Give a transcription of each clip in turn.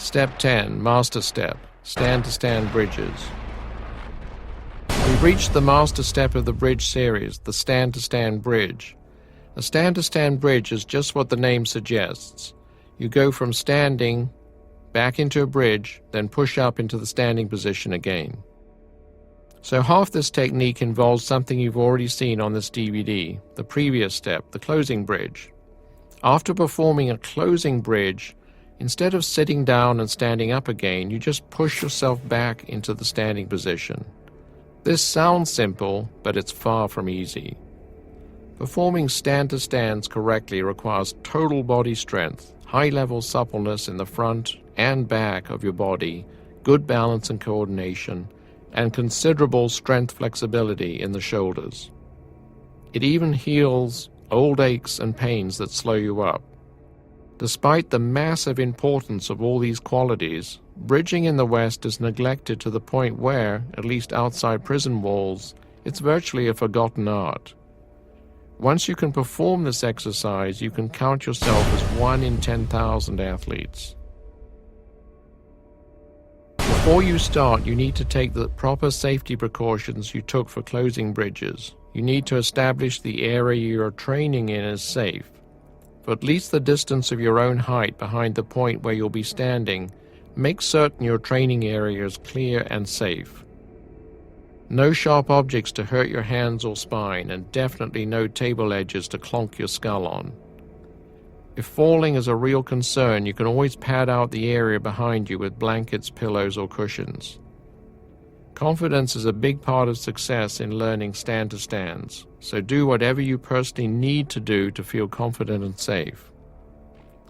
Step 10, Master Step, stand-to-stand bridges. We've reached the master step of the bridge series, the stand-to-stand bridge. A stand-to-stand bridge is just what the name suggests. You go from standing back into a bridge, then push up into the standing position again. So half this technique involves something you've already seen on this DVD, the previous step, the closing bridge. After performing a closing bridge, instead of sitting down and standing up again, you just push yourself back into the standing position. This sounds simple, but it's far from easy. Performing stand-to-stands correctly requires total body strength, high-level suppleness in the front and back of your body, good balance and coordination, and considerable strength flexibility in the shoulders. It even heals old aches and pains that slow you up. Despite the massive importance of all these qualities, bridging in the West is neglected to the point where, at least outside prison walls, it's virtually a forgotten art. Once you can perform this exercise, you can count yourself as 1 in 10,000 athletes. Before you start, you need to take the proper safety precautions you took for closing bridges. You need to establish the area you are training in is safe. For at least the distance of your own height behind the point where you'll be standing, make certain your training area is clear and safe. No sharp objects to hurt your hands or spine, and definitely no table edges to clonk your skull on. If falling is a real concern, you can always pad out the area behind you with blankets, pillows, or cushions. Confidence is a big part of success in learning stand-to-stands, so do whatever you personally need to do to feel confident and safe.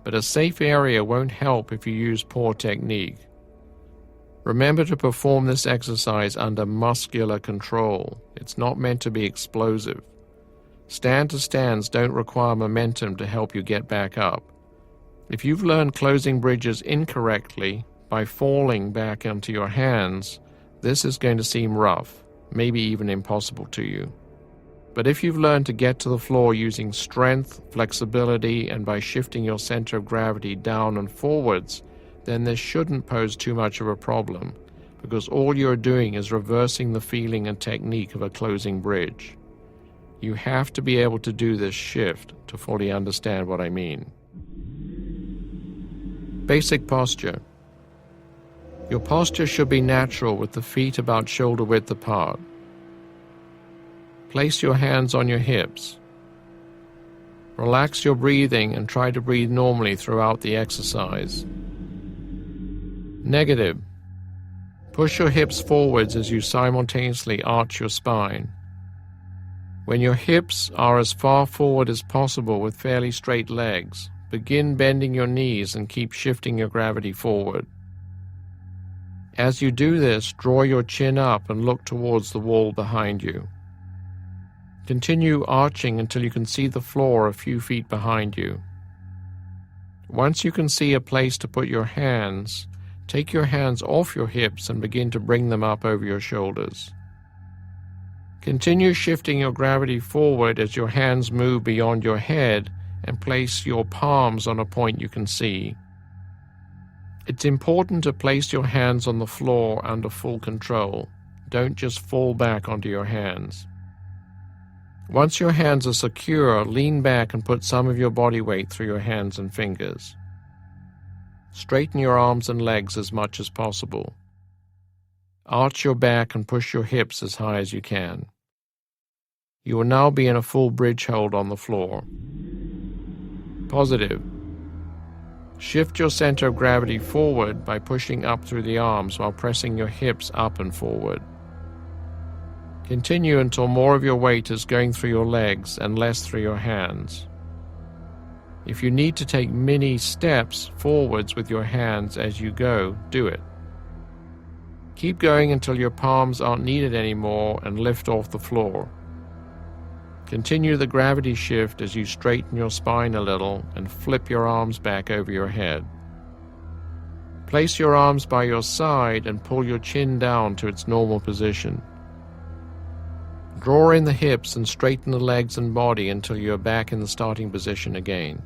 But a safe area won't help if you use poor technique. Remember to perform this exercise under muscular control. It's not meant to be explosive. Stand-to-stands don't require momentum to help you get back up. If you've learned closing bridges incorrectly by falling back onto your hands, this is going to seem rough, maybe even impossible to you. But if you've learned to get to the floor using strength, flexibility, and by shifting your center of gravity down and forwards, then this shouldn't pose too much of a problem, because all you're doing is reversing the feeling and technique of a closing bridge. You have to be able to do this shift to fully understand what I mean. Basic posture. Your posture should be natural with the feet about shoulder width apart. Place your hands on your hips. Relax your breathing and try to breathe normally throughout the exercise. Negative. Push your hips forwards as you simultaneously arch your spine. When your hips are as far forward as possible with fairly straight legs, begin bending your knees and keep shifting your gravity forward. As you do this, draw your chin up and look towards the wall behind you. Continue arching until you can see the floor a few feet behind you. Once you can see a place to put your hands, take your hands off your hips and begin to bring them up over your shoulders. Continue shifting your gravity forward as your hands move beyond your head and place your palms on a point you can see. It's important to place your hands on the floor under full control. Don't just fall back onto your hands. Once your hands are secure, lean back and put some of your body weight through your hands and fingers. Straighten your arms and legs as much as possible. Arch your back and push your hips as high as you can. You will now be in a full bridge hold on the floor. Positive. Shift your center of gravity forward by pushing up through the arms while pressing your hips up and forward. Continue until more of your weight is going through your legs and less through your hands. If you need to take mini steps forwards with your hands as you go, do it. Keep going until your palms aren't needed anymore and lift off the floor. Continue the gravity shift as you straighten your spine a little and flip your arms back over your head. Place your arms by your side and pull your chin down to its normal position. Draw in the hips and straighten the legs and body until you are back in the starting position again.